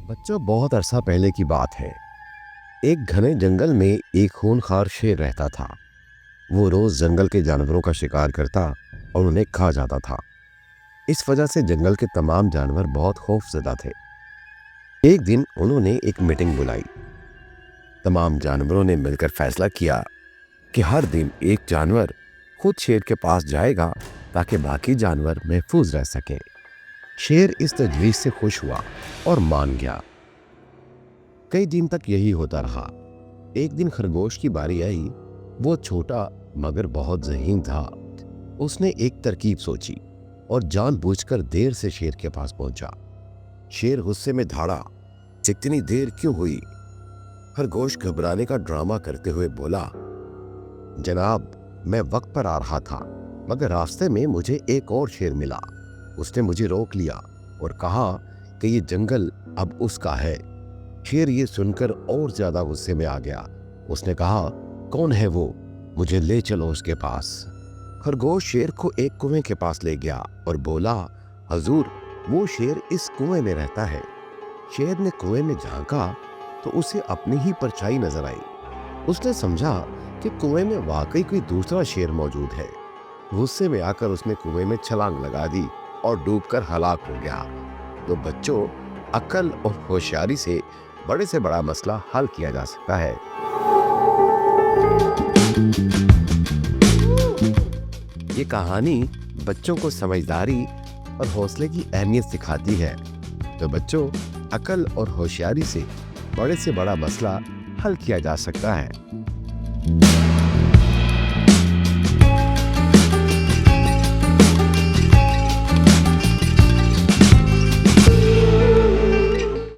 बच्चों, बहुत अरसा पहले की बात है। एक घने जंगल में एक खूंखार शेर रहता था। वो रोज जंगल के जानवरों का शिकार करता और उन्हें खा जाता था। इस वजह से जंगल के तमाम जानवर बहुत खौफजदा थे। एक दिन उन्होंने एक मीटिंग बुलाई। तमाम जानवरों ने मिलकर फैसला किया कि हर दिन एक जानवर खुद शेर के पास जाएगा ताकि बाकी जानवर महफूज रह सकें। शेर इस तजवीज से खुश हुआ और मान गया। कई दिन तक यही होता रहा। एक दिन खरगोश की बारी आई। वो छोटा मगर बहुत ज़हीन था। उसने एक तरकीब सोची और जानबूझकर देर से शेर के पास पहुंचा। शेर गुस्से में धाड़ा, इतनी देर क्यों हुई? खरगोश घबराने का ड्रामा करते हुए बोला, जनाब, मैं वक्त पर आ रहा था, मगर रास्ते में मुझे एक और शेर मिला। उसने मुझे रोक लिया और कहा कि ये जंगल अब उसका है। शेर ये सुनकर और ज्यादा गुस्से में आ गया। उसने कहा, कौन है वो? मुझे ले चलो उसके पास। खरगोश शेर को एक कुएं के पास ले गया और बोला, हजूर, वो शेर इस कुएं में रहता है। शेर ने कुएं में झांका तो उसे अपनी ही परछाई नजर आई। उसने समझा कि कुएं में वाकई कोई दूसरा शेर मौजूद है। गुस्से में आकर उसने कुएं में छलांग लगा दी और डूबकर हलाक हो गया। तो बच्चों, अक्ल और होशियारी से बड़ा मसला हल किया जा सकता है। ये कहानी बच्चों को समझदारी और हौसले की अहमियत सिखाती है। तो बच्चों, अक्ल और होशियारी से बड़ा मसला हल किया जा सकता है।